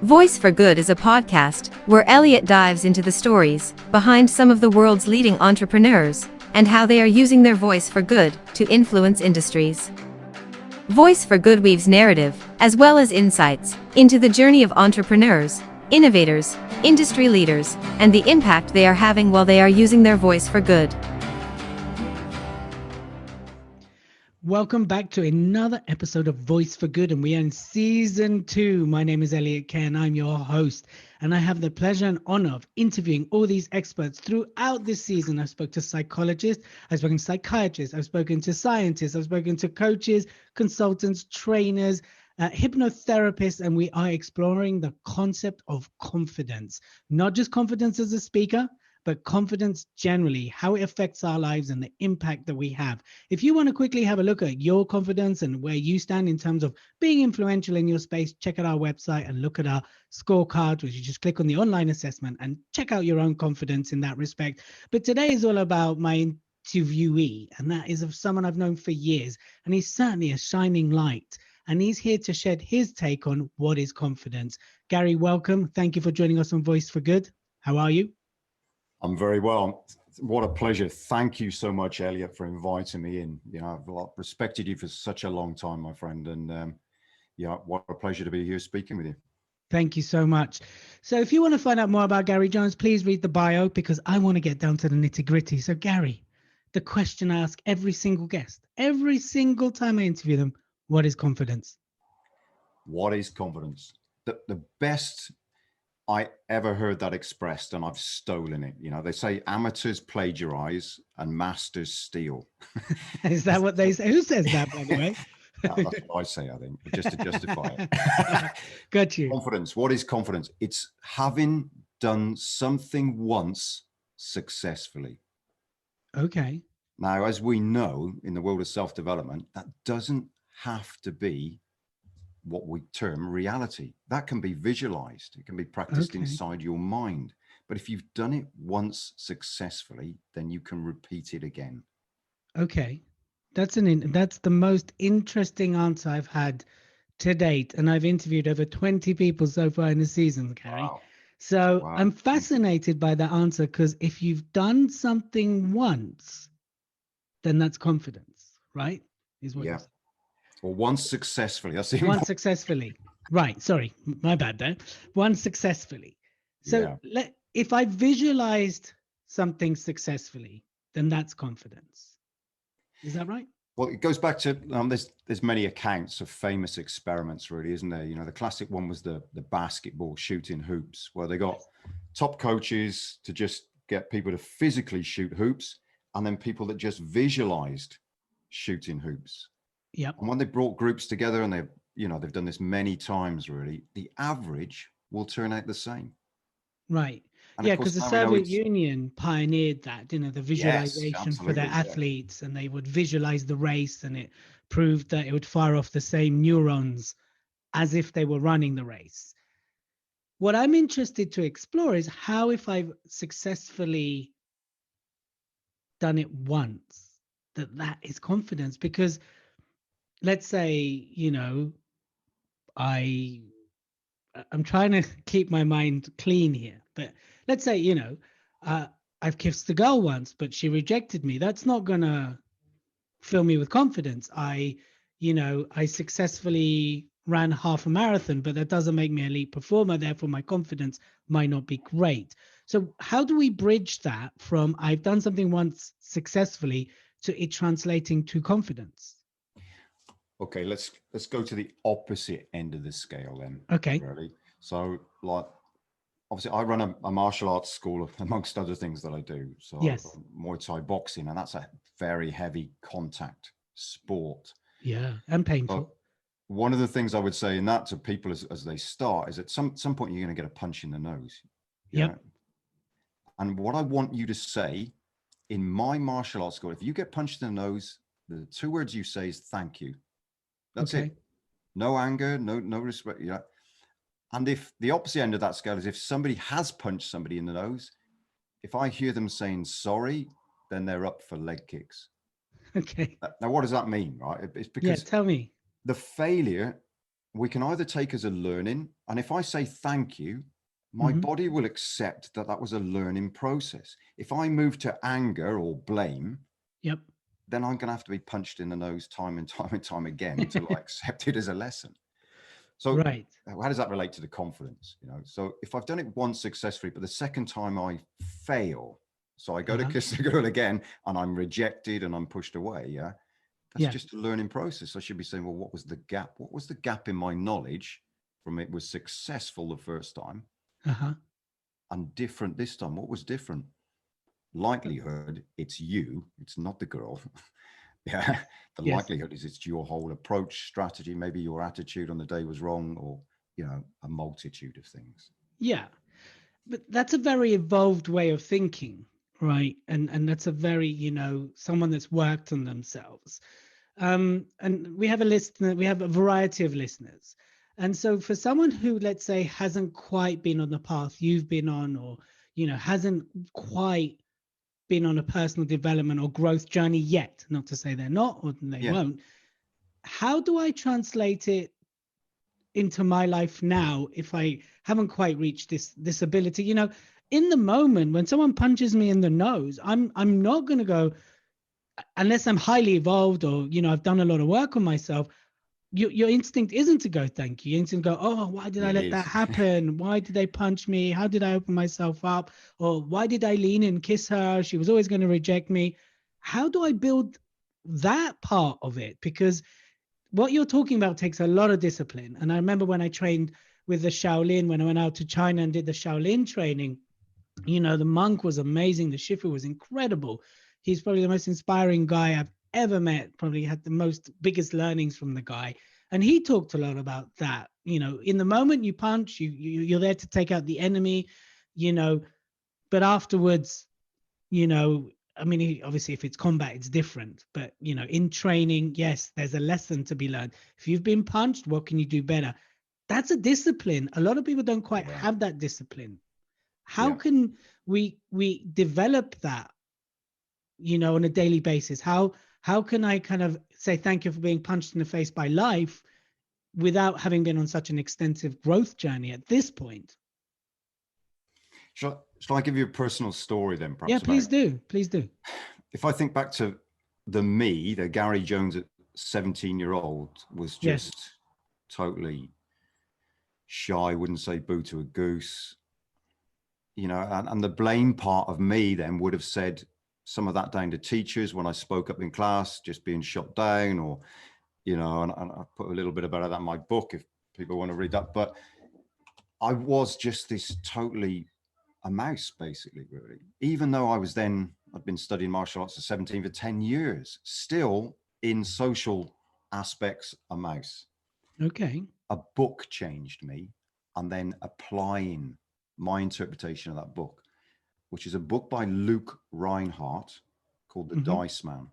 Voice for Good is a podcast where Elliot dives into the stories behind some of the world's leading entrepreneurs and how they are using their voice for good to influence industries. Voice for Good weaves narrative, as well as insights, into the journey of entrepreneurs, innovators, industry leaders, and the impact they are having while they are using their voice for good. Welcome back to another episode of Voice for Good, and we are in season 2. My name is Elliot and I'm your host, and I have the pleasure and honor of interviewing all these experts throughout this season. I've spoken to psychologists, I've spoken to psychiatrists, I've spoken to scientists, I've spoken to coaches, consultants, trainers, hypnotherapists, and we are exploring the concept of confidence. Not just confidence as a speaker, but confidence generally, how it affects our lives and the impact that we have. If you want to quickly have a look at your confidence and where you stand in terms of being influential in your space, check out our website and look at our scorecard, which you just click on the online assessment and check out your own confidence in that respect. But today is all about my interviewee, and that is of someone I've known for years, and he's certainly a shining light. And he's here to shed his take on what is confidence. Garry, welcome. Thank you for joining us on Voice for Good. How are you? I'm very well. What a pleasure. Thank you so much, Elliot, for inviting me in. You know, I've respected you for such a long time, my friend. And yeah, what a pleasure to be here speaking with you. Thank you so much. So if you want to find out more about Garry Jones, please read the bio, because I want to get down to the nitty gritty. So Garry, the question I ask every single guest, every single time I interview them, what is confidence? What is confidence? The best I ever heard that expressed, and I've stolen it. You know, they say amateurs plagiarize and masters steal. Is that what they say? Who says that, by the way? That's what I say, I think, just to justify it. Got you. Confidence. What is confidence? It's having done something once successfully. Okay. Now, as we know, in the world of self-development, that doesn't have to be what we term reality. That can be visualized. It can be practiced inside your mind. But if you've done it once successfully, then you can repeat it again. Okay. That's the most interesting answer I've had to date. And I've interviewed over 20 people so far in the season, Garry. Wow. So Wow. I'm fascinated by that answer, because if you've done something once, then that's confidence, right? Is what you're saying. Or once successfully. That's the Once successfully. Right. Sorry, my bad there. Once successfully. So if I visualized something successfully, then that's confidence. Is that right? Well, it goes back to there's many accounts of famous experiments, really, isn't there? You know, the classic one was the basketball shooting hoops, where they got top coaches to just get people to physically shoot hoops, and then people that just visualized shooting hoops. Yep. And when they brought groups together, and they've done this many times, really, the average will turn out the same. Right. And yeah, because the Soviet Union pioneered that, the visualization for their athletes, and they would visualize the race, and it proved that it would fire off the same neurons as if they were running the race. What I'm interested to explore is how, if I've successfully done it once, that is confidence. Because let's say, I'm trying to keep my mind clean here, but let's say, I've kissed a girl once, but she rejected me. That's not going to fill me with confidence. I successfully ran half a marathon, but that doesn't make me an elite performer. Therefore, my confidence might not be great. So how do we bridge that from I've done something once successfully to it translating to confidence? Okay, let's go to the opposite end of the scale then. Okay. Really. So, like, obviously, I run a martial arts school, amongst other things that I do. So, yes, Muay Thai boxing, and that's a very heavy contact sport. Yeah, and painful. But one of the things I would say in that to people as they start is at some point you're going to get a punch in the nose. Yep. And what I want you to say in my martial arts school, if you get punched in the nose, the 2 words you say is thank you. That's it. No anger, no respect. And if the opposite end of that scale is if somebody has punched somebody in the nose, if I hear them saying sorry, then they're up for leg kicks. Okay. Now, what does that mean, right? It's because tell me. The failure we can either take as a learning, and if I say thank you, my body will accept that that was a learning process. If I move to anger or blame, then I'm going to have to be punched in the nose time and time and time again to like accept it as a lesson. So how does that relate to the confidence? You know, so if I've done it once successfully, but the second time I fail, so I go to kiss the girl again and I'm rejected and I'm pushed away. Yeah. That's just a learning process. I should be saying, well, what was the gap? What was the gap in my knowledge from it was successful the first time and different this time? What was different? Likelihood, it's you, it's not the girl. Yeah. The likelihood is it's your whole approach, strategy, maybe your attitude on the day was wrong, or, you know, a multitude of things. Yeah. But that's a very evolved way of thinking, right? And that's a very, you know, someone that's worked on themselves. And we have a listener, we have a variety of listeners. And so for someone who, let's say, hasn't quite been on the path you've been on, or, you know, hasn't quite been on a personal development or growth journey yet, not to say they're not or they won't, how do I translate it into my life now if I haven't quite reached this ability? You know, in the moment when someone punches me in the nose, I'm not going to go, unless I'm highly evolved or, you know, I've done a lot of work on myself. Your instinct isn't to go thank you. Your instinct go, oh, why did I let that happen? Why did they punch me? How did I open myself up? Or why did I lean and kiss her? She was always going to reject me. How do I build that part of it? Because what you're talking about takes a lot of discipline. And I remember when I trained with the Shaolin, when I went out to China and did the Shaolin training, you know, the monk was amazing. The Shifu was incredible. He's probably the most inspiring guy I've ever met. Probably had the biggest learnings from the guy. And he talked a lot about that. You know, in the moment you punch, you're there to take out the enemy, you know, but afterwards, you know, I mean, obviously if it's combat, it's different, but, you know, in training, yes, there's a lesson to be learned. If you've been punched, what can you do better? That's a discipline. A lot of people don't quite have that discipline. How can we develop that, you know, on a daily basis? How can I kind of say thank you for being punched in the face by life without having been on such an extensive growth journey at this point? Shall I give you a personal story then, perhaps? Yeah, please do. Please do. If I think back to the Garry Jones at 17-year-old was just totally shy, wouldn't say boo to a goose, you know, and the blame part of me then would have said some of that down to teachers when I spoke up in class, just being shot down, or, you know, and I put a little bit about that in my book if people want to read that. But I was just this totally a mouse, basically, really. Even though I'd been studying martial arts at 17 for 10 years, still in social aspects, a mouse. Okay. A book changed me, and then applying my interpretation of that book, which is a book by Luke Reinhardt called The Dice Man.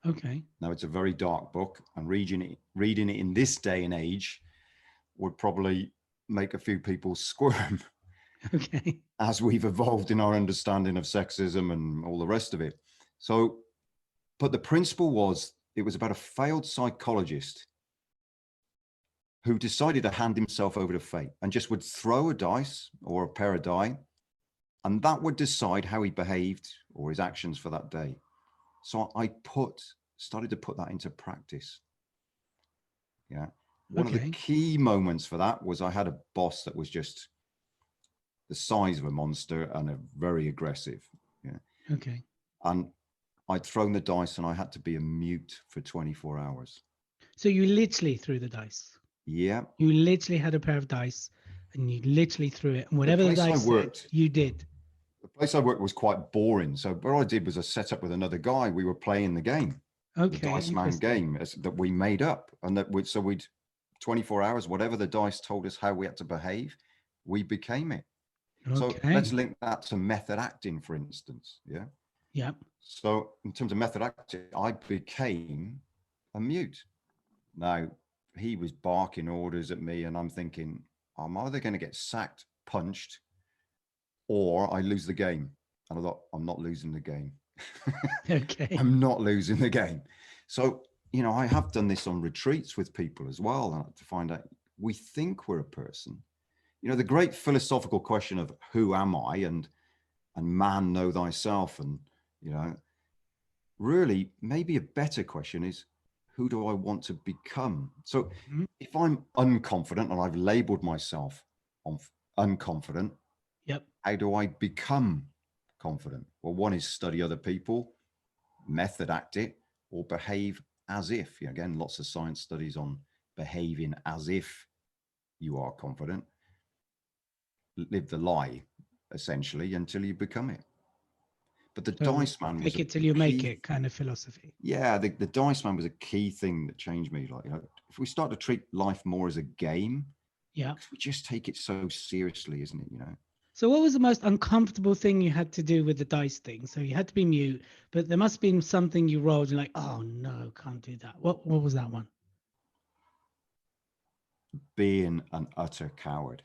Okay. Now, it's a very dark book, and reading it in this day and age would probably make a few people squirm. Okay. As we've evolved in our understanding of sexism and all the rest of it. So, but the principle it was about a failed psychologist who decided to hand himself over to fate and just would throw a dice or a pair of die, and that would decide how he behaved or his actions for that day. So I started to put that into practice. Yeah. One of the key moments for that was I had a boss that was just the size of a monster and very aggressive. Yeah. Okay. And I'd thrown the dice and I had to be a mute for 24 hours. So you literally threw the dice? Yeah. You literally had a pair of dice and you literally threw it. And whatever the dice said, you did. The place I worked was quite boring. So what I did was I set up with another guy. We were playing the game. Okay. The Dice Man game that we made up. And we'd 24 hours, whatever the dice told us how we had to behave, we became it. So let's link that to method acting, for instance. Yeah. Yeah. So in terms of method acting, I became a mute. Now, he was barking orders at me and I'm thinking, I'm either going to get sacked, punched, or I lose the game. And I thought, I'm not losing the game. Okay. I'm not losing the game. So you know, I have done this on retreats with people as well to find out we think we're a person. You know, the great philosophical question of who am I and man know thyself, and you know, really maybe a better question is who do I want to become? So if I'm unconfident and I've labeled myself on unconfident, Yep. how do I become confident? Well, one is study other people, method act it, or behave as if. You know, again, lots of science studies on behaving as if you are confident. Live the lie, essentially, until you become it. But the So dice man was fake a it till you make key, it kind of philosophy. yeah, the dice man was a key thing that changed me. Like, you know, if we start to treat life more as a game, Yeah. we just take it so seriously, isn't it? You know. So what was the most uncomfortable thing you had to do with the dice thing? So you had to be mute, but there must have been something you rolled. You're like, oh no, can't do that. What was that one? Being an utter coward.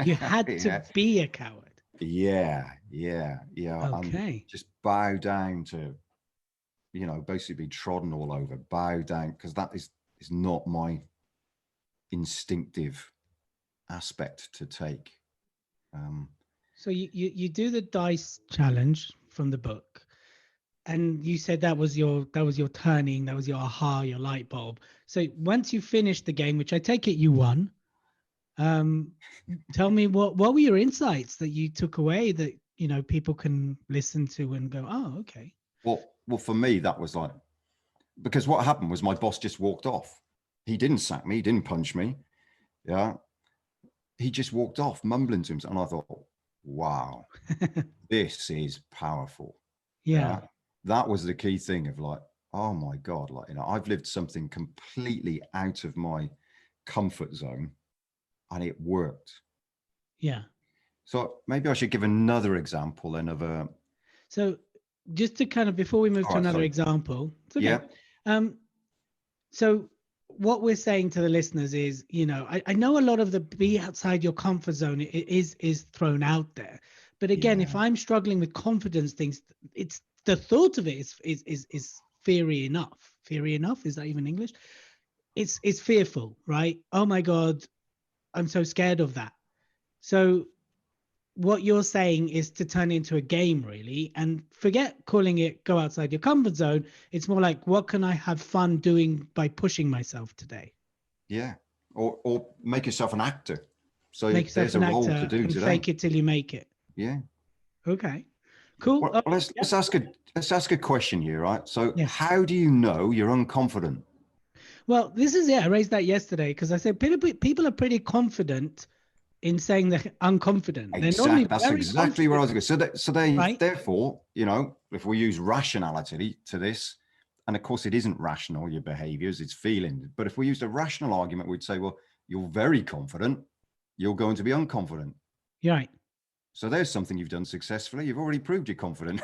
You had to Yeah. be a coward. Yeah. And Okay. just bow down to, you know, basically be trodden all over, bow down, because that is not my instinctive aspect to take. So you do the dice challenge from the book, and you said that was your turning, that was your aha, your light bulb. So once you finished the game, which I take it you won, um, tell me what were your insights that you took away that you know people can listen to and go, oh, okay. Well, for me, that was like, because what happened was my boss just walked off. He didn't sack me. He didn't punch me. Yeah. He just walked off, mumbling to himself. And I thought, wow, this is powerful. Yeah. That was the key thing of like, oh my God, like, you know, I've lived something completely out of my comfort zone and it worked. Yeah. So maybe I should give another example then of a. So just to kind of, before we move to another example, it's okay. Yeah. So what we're saying to the listeners is, you know, I know a lot of the be outside your comfort zone is thrown out there. But again, if I'm struggling with confidence things, it's the thought of it is feary enough. Feary enough? Is that even English? It's fearful, right? Oh my God, I'm so scared of that. So what you're saying is to turn it into a game, really, and forget calling it go outside your comfort zone. It's more like, what can I have fun doing by pushing myself today? Yeah. Or make yourself an actor. So Make yourself there's an a role actor to do and today. fake it till you make it. Yeah. Okay, cool. Well, let's ask a question here, right? So Yes. how do you know you're unconfident? Well, this is it. I raised that yesterday because I said people are pretty confident in saying they're unconfident. They're normally That's very exactly where I was going. So they right? therefore, you know, if we use rationality to this, and of course it isn't rational, your behaviors, it's feeling. But if we used a rational argument, we'd say, well, you're very confident, you're going to be unconfident. You're right. So there's something you've done successfully. You've already proved you're confident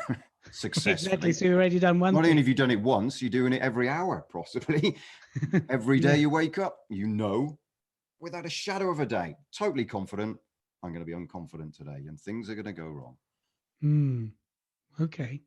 successfully. Exactly. So you've already done one Not thing. only have you done it once, you're doing it every hour, possibly. Every day you wake up, you know, without a shadow of a doubt, totally confident, I'm going to be unconfident today and things are going to go wrong. Okay.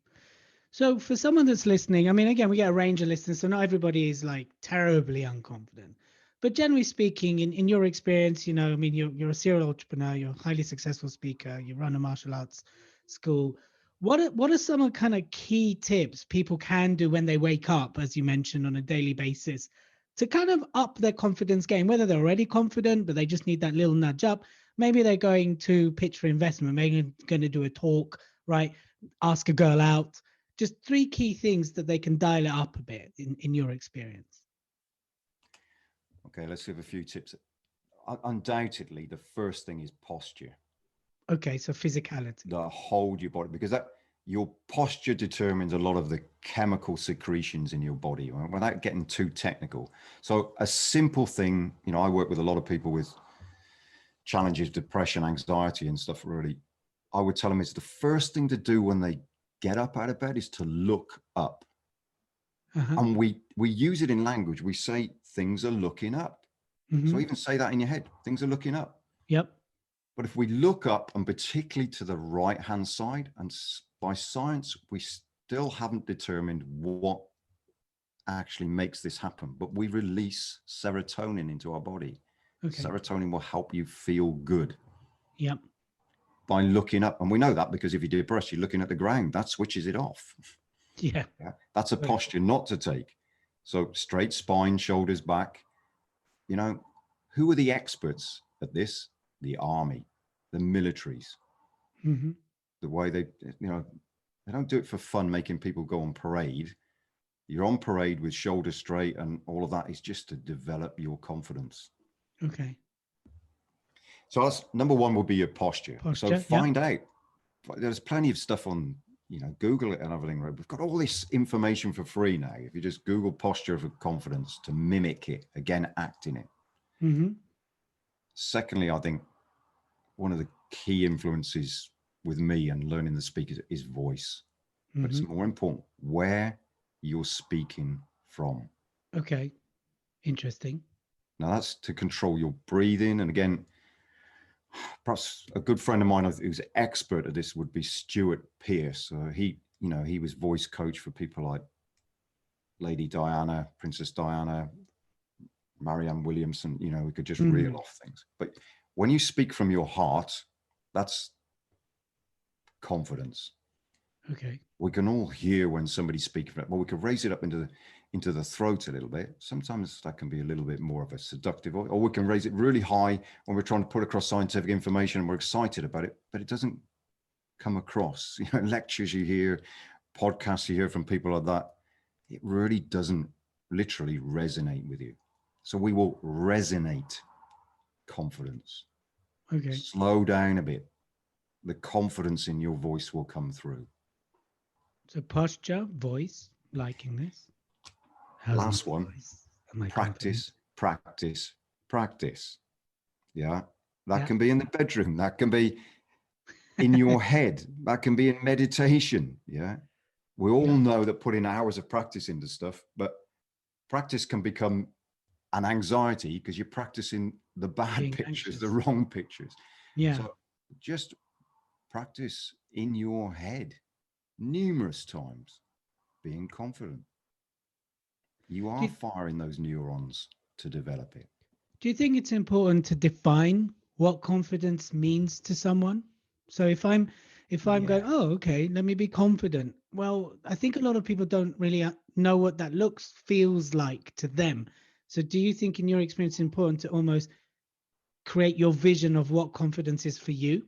So for someone that's listening, I mean, again, we get a range of listeners, so not everybody is like terribly unconfident. But generally speaking, in your experience, you know, I mean, you're a serial entrepreneur, you're a highly successful speaker, you run a martial arts school. What are some of kind of key tips people can do when they wake up, as you mentioned, on a daily basis, to kind of up their confidence game, whether they're already confident, but they just need that little nudge up. Maybe they're going to pitch for investment, maybe they're going to do a talk, right? Ask a girl out. Just three key things that they can dial it up a bit in your experience. Okay, let's give a few tips. Undoubtedly, the first thing is posture. Okay, so physicality. The hold your body, because your posture determines a lot of the chemical secretions in your body, right? Without getting too technical. So a simple thing, you know, I work with a lot of people with challenges, depression, anxiety and stuff. Really, I would tell them it's the first thing to do when they get up out of bed is to look up. And we use it in language. We say things are looking up. So even say that in your head, things are looking up. Yep. But if we look up, and particularly to the right hand side, and by science we still haven't determined what actually makes this happen, but we release serotonin into our body. Okay. Serotonin will help you feel good. Yep. By looking up. And we know that because if you're depressed, you're looking at the ground, that switches it off. Yeah. That's a posture not to take. So straight spine, shoulders back. You know, who are the experts at this? The army, the militaries. Mm-hmm. The way they, you know, they don't do it for fun, making people go on parade. You're on parade with shoulders straight, and all of that is just to develop your confidence. Okay. So that's number one will be your posture. So find out. There's plenty of stuff on, you know, Google it and everything. Right? We've got all this information for free now. If you just Google posture for confidence to mimic it, again, act in it. Mm-hmm. Secondly, I think one of the key influences with me and learning the speak is voice. Mm-hmm. But it's more important where you're speaking from. Okay. Interesting. Now that's to control your breathing. And again, perhaps a good friend of mine who's expert at this would be Stuart Pearce. He was voice coach for people like Lady Diana, Princess Diana, Marianne Williamson. You know, we could just reel off things. But when you speak from your heart, that's confidence. Okay. We can all hear when somebody's speaking. Well, we could raise it up into the throat a little bit. Sometimes that can be a little bit more of a seductive voice, or we can raise it really high when we're trying to put across scientific information and we're excited about it, but it doesn't come across. You know, lectures you hear, podcasts you hear from people like that, it really doesn't literally resonate with you. So we will resonate confidence. Okay. Slow down a bit. The confidence in your voice will come through. So posture, voice, liking this. Last one, practice. Yeah. That can be in the bedroom. That can be in your head. That can be in meditation. Yeah. We all know that putting hours of practice into stuff, but practice can become an anxiety because you're practicing the bad being pictures, anxious. The wrong pictures. Yeah. So just practice in your head numerous times, being confident. You are firing those neurons to develop it. Do you think it's important to define what confidence means to someone? So if I'm going, oh, okay, let me be confident. Well, I think a lot of people don't really know what that feels like to them. So do you think in your experience it's important to almost create your vision of what confidence is for you?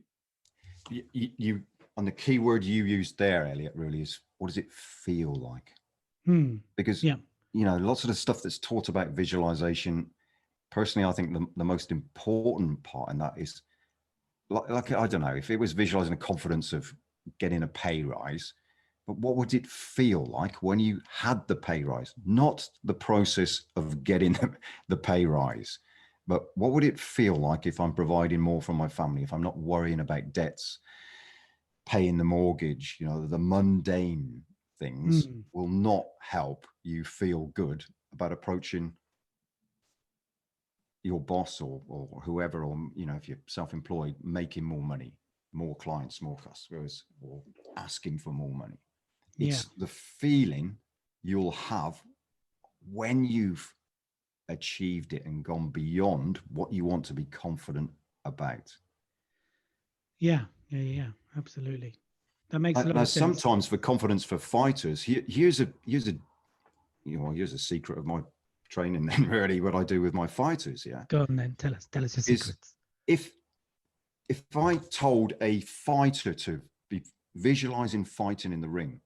You and the key word you used there, Elliot, really is, what does it feel like? Because, you know, lots of the stuff that's taught about visualization, personally, I think the most important part in that is, like, I don't know, if it was visualizing the confidence of getting a pay rise, but what would it feel like when you had the pay rise? Not the process of getting the pay rise, but what would it feel like if I'm providing more for my family, if I'm not worrying about debts, paying the mortgage, you know, the mundane things will not help you feel good about approaching your boss or whoever, or, you know, if you're self-employed, making more money, more clients, more customers, or asking for more money. It's the feeling you'll have when you've achieved it and gone beyond what you want to be confident about. Yeah, absolutely. That makes a lot of sense. Sometimes for confidence for fighters, here's a secret of my training then, really, what I do with my fighters. Yeah. Go on then, tell us your secrets. If I told a fighter to be visualizing fighting in the ring,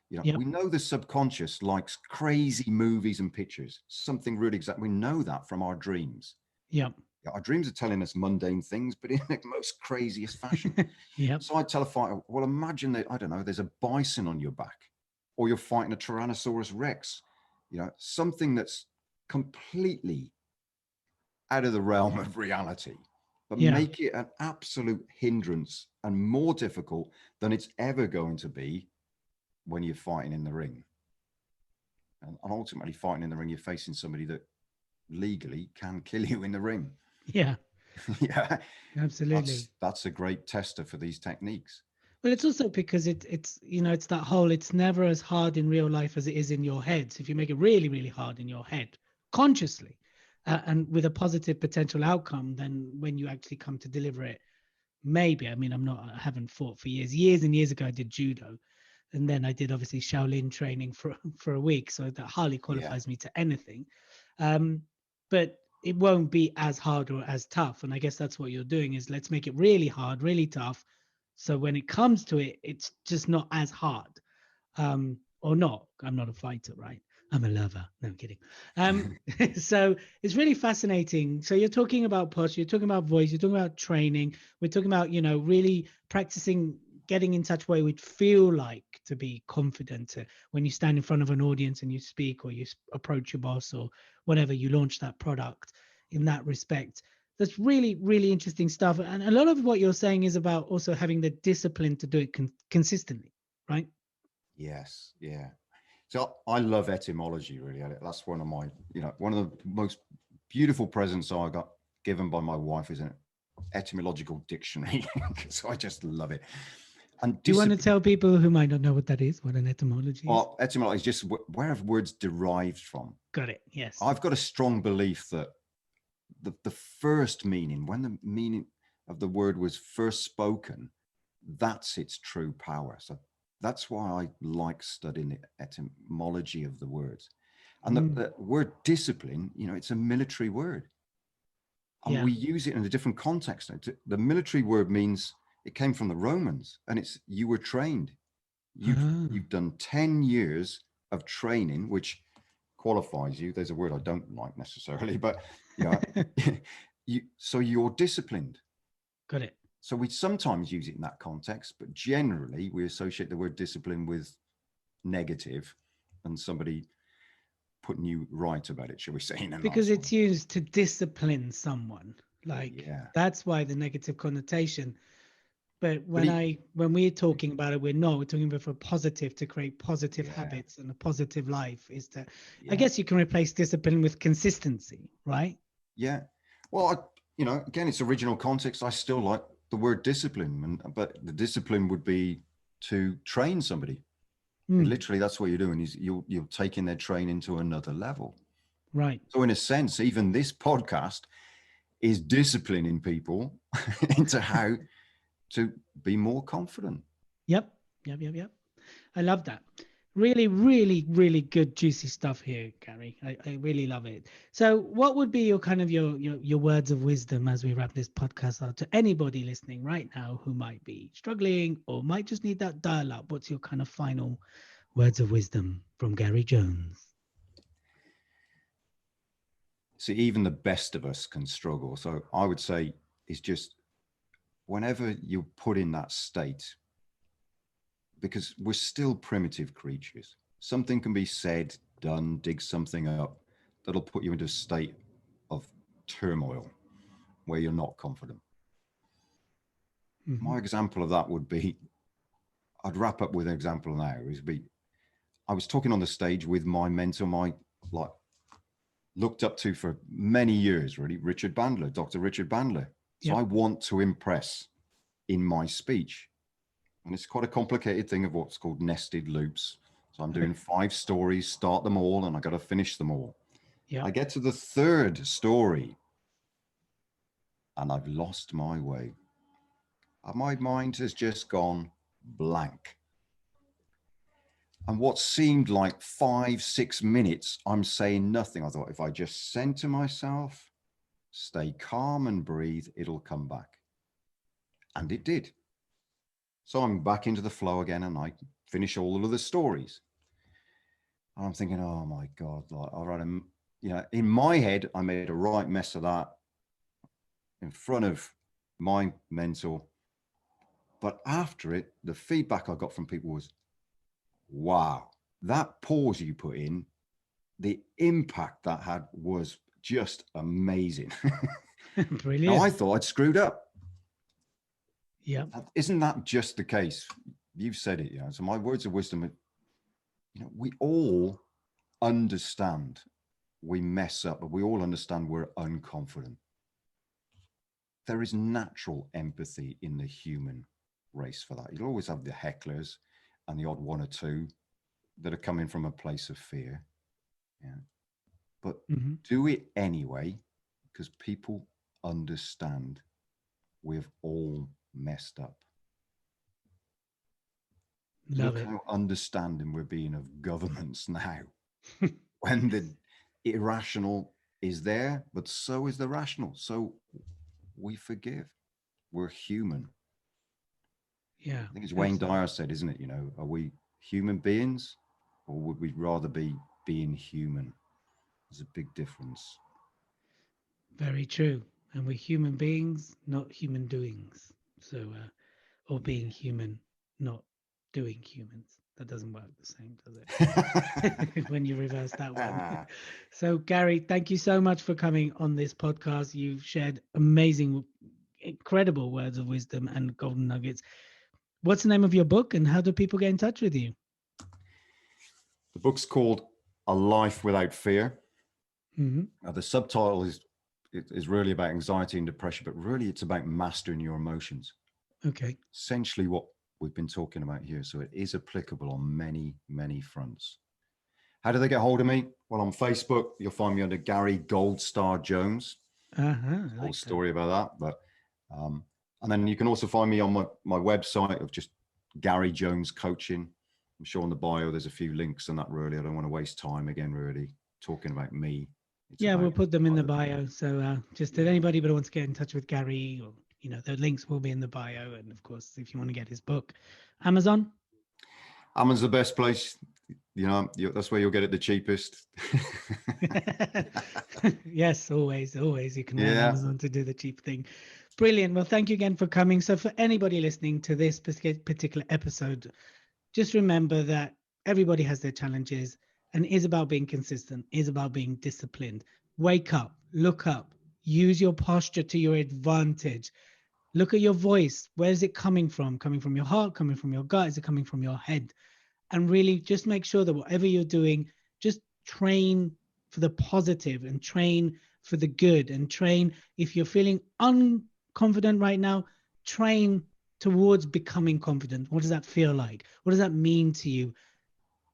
you know, we know the subconscious likes crazy movies and pictures, something really exact. We know that from our dreams. Our dreams are telling us mundane things, but in the most craziest fashion. So I tell a fighter, well, imagine that, I don't know, there's a bison on your back, or you're fighting a Tyrannosaurus Rex, you know, something that's completely out of the realm of reality, but make it an absolute hindrance and more difficult than it's ever going to be when you're fighting in the ring. And ultimately, fighting in the ring, you're facing somebody that legally can kill you in the ring. Yeah, Yeah, absolutely. That's a great tester for these techniques. Well, it's also because it's it's that whole, it's never as hard in real life as it is in your head. So if you make it really, really hard in your head, consciously, and with a positive potential outcome, then when you actually come to deliver it, maybe, I mean, I haven't fought for years. Years and years ago, I did judo. And then I did obviously Shaolin training for, for a week. So that hardly Yeah. qualifies me to anything. But it won't be as hard or as tough. And I guess that's what you're doing, is let's make it really hard, really tough. So when it comes to it, it's just not as hard. Or not. I'm not a fighter, right? I'm a lover. No, I'm kidding. So it's really fascinating. So you're talking about posture, you're talking about voice, you're talking about training. We're talking about, really practicing getting in touch where it would feel like to be confident when you stand in front of an audience and you speak, or you approach your boss, or whatever, you launch that product in that respect. That's really, really interesting stuff. And a lot of what you're saying is about also having the discipline to do it consistently, right? Yes. Yeah. So I love etymology, really. That's one of my, one of the most beautiful presents I got given by my wife is an etymological dictionary. So I just love it. And Do you want to tell people who might not know what that is, what an etymology is? Well, etymology is just where have words derived from. Got it. Yes. I've got a strong belief that the first meaning, when the meaning of the word was first spoken, that's its true power. So that's why I like studying the etymology of the words. And the word discipline, it's a military word. And we use it in a different context. The military word means it came from the Romans, and it's you were trained. You've done 10 years of training, which qualifies you. There's a word I don't like necessarily, but so you're disciplined. Got it. So we sometimes use it in that context, but generally we associate the word discipline with negative and somebody putting you right about it, shall we say? Because it's used to discipline someone. Like, that's why the negative connotation. But when we're talking about it, we're talking about for positive, to create positive habits and a positive life, is that I guess you can replace discipline with consistency, right? Yeah. Well, again, it's original context. I still like the word discipline, but the discipline would be to train somebody. Literally, that's what you're doing, is you're taking their training to another level. Right. So in a sense, even this podcast is disciplining people into how to be more confident. Yep. I love that. Really, really, really good, juicy stuff here, Garry. I really love it. So what would be your kind of your words of wisdom as we wrap this podcast out to anybody listening right now who might be struggling or might just need that dial up? What's your kind of final words of wisdom from Garry Jones? See, even the best of us can struggle. So I would say it's just whenever you're put in that state, because we're still primitive creatures, something can be said, done, dig something up that'll put you into a state of turmoil where you're not confident. My example of that would be, I'd wrap up with an example now, I was talking on the stage with my mentor, looked up to for many years, really, Richard Bandler, Dr. Richard Bandler. So I want to impress in my speech. And it's quite a complicated thing of what's called nested loops. So I'm doing 5 stories, start them all, and I got to finish them all. I get to the 3rd story and I've lost my way. My mind has just gone blank. And what seemed like 5-6 minutes, I'm saying nothing. I thought, if I just center myself, stay calm and breathe, it'll come back. And it did. So I'm back into the flow again, and I finish all of the stories. And I'm thinking, oh my God, all right, in my head, I made a right mess of that in front of my mentor. But after it, the feedback I got from people was, wow, that pause you put in, the impact that had was just amazing. Brilliant. Now, I thought I'd screwed up. Yeah. Isn't that just the case? You've said it, So my words of wisdom, we all understand we mess up, but we all understand we're unconfident. There is natural empathy in the human race for that. You'll always have the hecklers and the odd one or two that are coming from a place of fear. Yeah. But do it anyway, because people understand we've all messed up. Love Look it. how understanding we're being of governments now. When the irrational is there, but so is the rational. So we forgive. We're human. Yeah. I think it's Wayne Dyer said, isn't it? You know, are we human beings, or would we rather be being human? There's a big difference. Very true. And we're human beings, not human doings. So, or being human, not doing humans. That doesn't work the same, does it? When you reverse that one. So, Garry, thank you so much for coming on this podcast. You've shared amazing, incredible words of wisdom and golden nuggets. What's the name of your book, and how do people get in touch with you? The book's called A Life Without Fear. The subtitle is really about anxiety and depression, but really it's about mastering your emotions. Okay. Essentially what we've been talking about here. So it is applicable on many, many fronts. How do they get hold of me? Well, on Facebook, you'll find me under Garry Goldstar Jones. Whole story about that. But and then you can also find me on my website of just Garry Jones Coaching. I'm sure on the bio there's a few links on that. Really, I don't want to waste time again really talking about me. We'll put them in the bio. So just if anybody but wants to get in touch with Garry, or the links will be in the bio. And of course, if you want to get his book, Amazon's the best place. That's where you'll get it the cheapest. Yes, always you can run Amazon to do the cheap thing. Brilliant. Well, thank you again for coming. So for anybody listening to this particular episode, just remember that everybody has their challenges, and it is about being consistent, is about being disciplined. Wake up, look up, use your posture to your advantage. Look at your voice. Where is it coming from? Coming from your heart, coming from your gut? Is it coming from your head? And really just make sure that whatever you're doing, just train for the positive and train for the good, and train if you're feeling unconfident right now, train towards becoming confident. What does that feel like? What does that mean to you?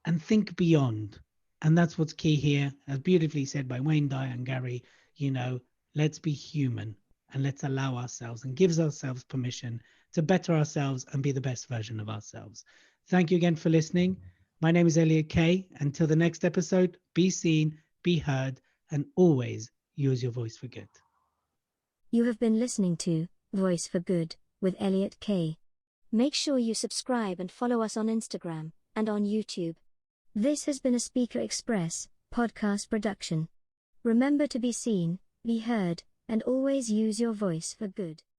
And think beyond. And that's what's key here, as beautifully said by Wayne Dyer and Garry. Let's be human, and let's allow ourselves and gives ourselves permission to better ourselves and be the best version of ourselves. Thank you again for listening. My name is Elliot K. Until the next episode, be seen, be heard, and always use your voice for good. You have been listening to Voice for Good with Elliot K. Make sure you subscribe and follow us on Instagram and on YouTube. This has been a Speaker Express podcast production. Remember to be seen, be heard, and always use your voice for good.